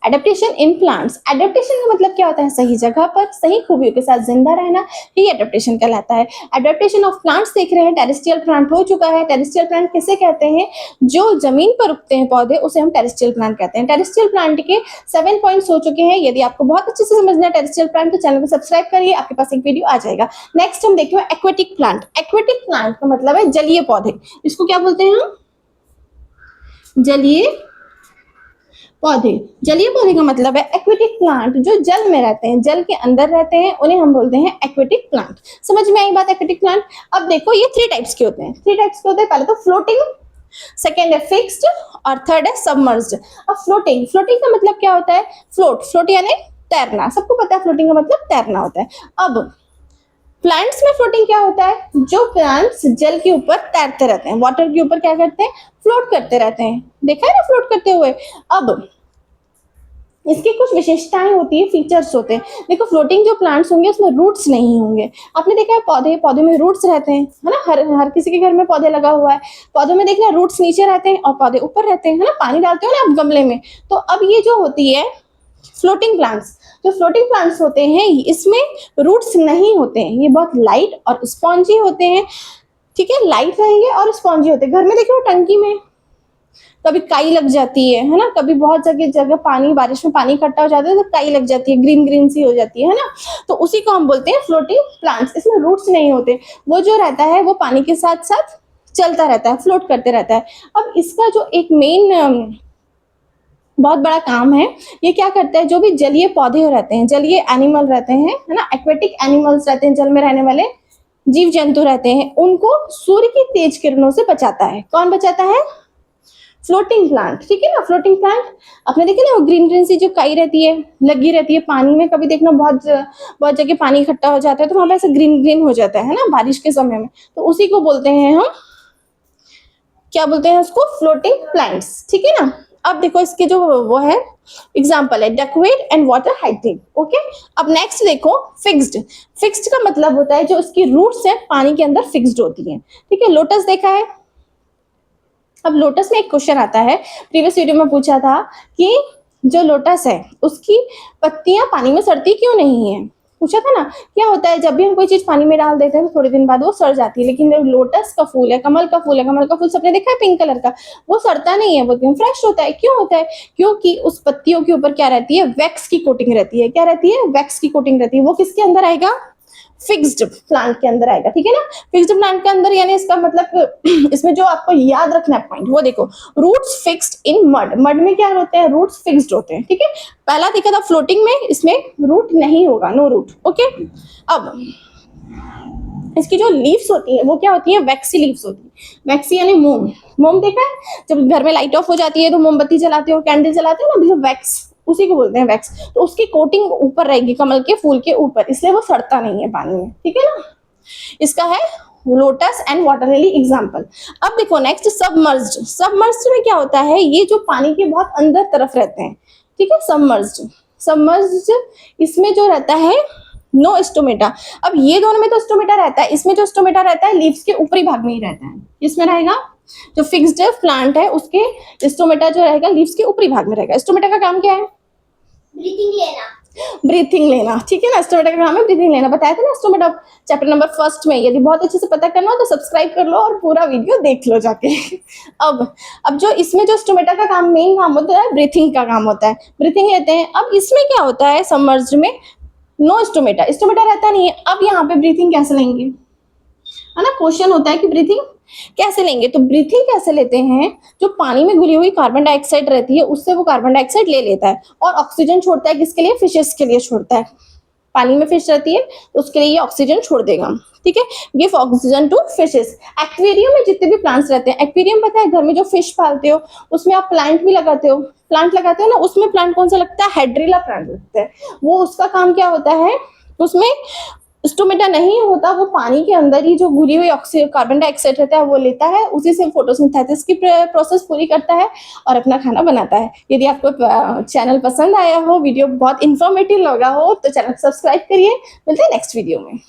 Adaptation in plants, adaptation का मतलब क्या होता है? सही जगह पर सही खूबियों के साथ जिंदा रहना, ये एडेप्टेशन कहलाता है। एडेप्टेशन ऑफ प्लांट्स देख रहे हैं, टेरेस्ट्रियल प्लांट हो चुका है। टेरेस्ट्रियल प्लांट किसे कहते हैं? जो जमीन पर उगते हैं पौधे, उसे हम टेरेस्ट्रियल प्लांट कहते हैं। टेरेस्ट्रियल प्लांट के 7 पॉइंट्स हो चुके हैं। यदि आपको बहुत अच्छे से समझना है टेरेस्ट्रियल प्लांट तो चैनल को सब्सक्राइब करिए, आपके पास एक वीडियो आ जाएगा। नेक्स्ट हम देखते हैं एक्वेटिक प्लांट। एक्वेटिक प्लांट का मतलब है जलीय पौधे। इसको क्या बोलते हैं हम? जलीय पौधे। जलीय पौधे का मतलब है एक्वेटिक प्लांट, जो जल में रहते हैं, जल के अंदर रहते हैं, उन्हें हम बोलते हैं एक्वेटिक प्लांट। समझ में आई बात? Aquatic plant. अब देखो ये 3 टाइप्स के होते हैं। 3 टाइप्स के होते हैं। पहले तो फ्लोटिंग, सेकेंड है फिक्स्ड और थर्ड है सबमर्ज्ड। अब फ्लोटिंग, फ्लोटिंग का मतलब क्या होता है? फ्लोट, फ्लोट यानी तैरना। सबको पता है फ्लोटिंग का मतलब तैरना होता है। अब प्लांट्स में फ्लोटिंग क्या होता है? जो प्लांट्स जल के ऊपर तैरते रहते हैं, वाटर के ऊपर क्या करते हैं? फ्लोट करते रहते हैं। देखा है ना फ्लोट करते हुए। अब इसकी कुछ विशेषताएं होती है, फीचर्स होते हैं। देखो फ्लोटिंग जो प्लांट्स होंगे उसमें रूट्स नहीं होंगे। आपने देखा है पौधे, पौधे में रूट्स रहते हैं, है ना? हर किसी के घर में पौधे लगा हुआ है। पौधों में देखना रूट्स नीचे रहते हैं और पौधे ऊपर रहते हैं, है ना? पानी डालते हो ना आप गमले में, तो अब ये जो होती है फ्लोटिंग प्लांट्स, जो फ्लोटिंग प्लांट्स होते हैं इसमें रूट्स नहीं होते हैं। ये बहुत लाइट और स्पॉन्जी होते हैं। ठीक है, लाइट रहेंगे और स्पॉन्जी होते हैं। घर में देखो टंकी में कभी काई लग जाती है ना? कभी बहुत जगह जगह पानी, बारिश में पानी इकट्ठा हो जाता है तो काई लग जाती है, ग्रीन ग्रीन सी हो जाती है ना? तो उसी को हम बोलते हैं फ्लोटिंग प्लांट्स। इसमें रूट्स नहीं होते। वो जो रहता है वो पानी के साथ साथ चलता रहता है, फ्लोट करते रहता है। अब इसका जो एक मेन बहुत बड़ा काम है, ये क्या करता है? जो भी जलीय पौधे रहते हैं, जलीय एनिमल रहते हैं, है ना? एक्वेटिक एनिमल्स रहते हैं, जल में रहने वाले जीव जंतु रहते हैं, उनको सूर्य की तेज किरणों से बचाता है। कौन बचाता है? Floating plant. ठीक है ना? फ्लोटिंग प्लांट आपने देखे ना, वो ग्रीन ग्रीन सी जो काई रहती है, लगी रहती है पानी में। कभी देखना बहुत बहुत जगह पानी इकट्ठा हो जाता है तो वहां पे ऐसे ग्रीन ग्रीन हो जाता है ना बारिश के समय में, तो उसी को बोलते हैं हम, क्या बोलते हैं उसको? Floating plants. ठीक है ना? अब देखो इसके जो वो है एग्जाम्पल है डकवेट एंड वाटर हाइड्रेट। ओके, अब नेक्स्ट देखो फिक्स्ड। फिक्स्ड का मतलब होता है जो उसकी रूट्स है पानी के अंदर फिक्स्ड होती है। ठीक है, लोटस देखा है। अब लोटस में एक क्वेश्चन आता है, प्रीवियस वीडियो में पूछा था कि जो लोटस है उसकी पत्तियां पानी में सड़ती क्यों नहीं है? पूछा था ना। क्या होता है, जब भी हम कोई चीज पानी में डाल देते हैं तो थोड़े दिन बाद वो सड़ जाती है, लेकिन जो लोटस का फूल है, कमल का फूल है, कमल का फूल सबने देखा है पिंक कलर का, वो सड़ता नहीं है, वो एकदम फ्रेश होता है। क्यों होता है? क्योंकि उस पत्तियों के ऊपर क्या रहती है? वैक्स की कोटिंग रहती है। क्या रहती है? वैक्स की कोटिंग रहती है। वो किसके अंदर आएगा? फिक्स्ड प्लांट के अंदर आएगा। ठीक है ना? फिक्स्ड प्लांट के अंदर यानी इसका मतलब इसमें जो आपको याद रखना है पॉइंट, वो देखो, roots fixed in mud. Mud में क्या होते हैं? रूट्स फिक्स्ड होते हैं। ठीक है, पहला देखा था फ्लोटिंग में, इसमें रूट नहीं होगा, नो रूट। ओके, अब इसकी जो लीव्स होती है वो क्या होती है? वैक्सी लीव्स होती है। वैक्सी यानी मोम। मोम देखा है? जब घर में लाइट ऑफ हो जाती है तो मोमबत्ती जलाते हो, कैंडल जलाते हो ना, वैक्स, उसी को बोलते हैं वैक्स। तो उसकी कोटिंग ऊपर रहेगी कमल के फूल के ऊपर, इसलिए वो सड़ता नहीं है पानी में। ठीक है ना? इसका है lotus and water lily example. अब देखो नेक्स्ट सबमर्ज्ड। सबमर्ज्ड में क्या होता है? ये जो पानी के बहुत अंदर तरफ रहते हैं। ठीक है, सबमर्ज्ड। सबमर्ज्ड इसमें जो रहता है नो स्टोमेटा। अब ये दोनों में तो स्टोमेटा रहता है, इसमें जो स्टोमेटा रहता है लीव्स के ऊपरी भाग में ही रहता है। इसमें रहेगा जो फिक्स्ड प्लांट है उसके स्टोमेटा जो रहेगा लीव्स के ऊपरी भाग में रहेगा। स्टोमेटा का काम क्या है? ब्रीथिंग लेना। ब्रीथिंग लेना। ठीक है ना? स्टोमेटा का काम है ब्रीथिंग लेना। बताया था ना स्टोमेटा चैप्टर नंबर 1 में। यदि बहुत अच्छे से पता करना हो तो सब्सक्राइब कर लो और पूरा वीडियो देख लो जाके। अब जो इसमें जो स्टोमेटा का काम, मेन काम होता है, ब्रीथिंग का काम होता है। ब्रीथिंग लेते हैं। अब इसमें क्या होता है? सबमर्ज्ड में नो स्टोमेटा, स्टोमेटा रहता नहीं है। अब यहाँ पे ब्रीथिंग कैसे लेंगे, है ना? क्वेश्चन होता है कि ब्रीथिंग कैसे लेंगे। तो ब्रीथिंग कैसे लेते हैं? जो पानी में घुली हुई कार्बन डाइऑक्साइड रहती है उससे वो कार्बन डाइऑक्साइड ले लेता है और ऑक्सीजन छोड़ता है। किसके लिए? फिशेस के लिए छोड़ता है। पानी में फिश रहती है तो उसके लिए ये ऑक्सीजन छोड़ देगा। ठीक है, give oxygen to fishes. Aquarium में जितने भी प्लांट्स रहते हैं, एक्वेरियम पता है घर में जो फिश पालते हो उसमें आप प्लांट भी लगाते हो, प्लांट लगाते हो ना, उसमें प्लांट कौन सा लगता है? हाइड्रिला प्लांट लगता है। वो उसका काम क्या होता है? उसमें स्टोमेटा नहीं होता, वो पानी के अंदर ही जो घुली हुई ऑक्सीजन कार्बन डाइऑक्साइड रहता है वो लेता है, उसी से फोटोसिंथेसिस की प्रोसेस पूरी करता है और अपना खाना बनाता है। यदि आपको चैनल पसंद आया हो, वीडियो बहुत इंफॉर्मेटिव लगा हो तो चैनल सब्सक्राइब करिए। मिलते हैं नेक्स्ट वीडियो में।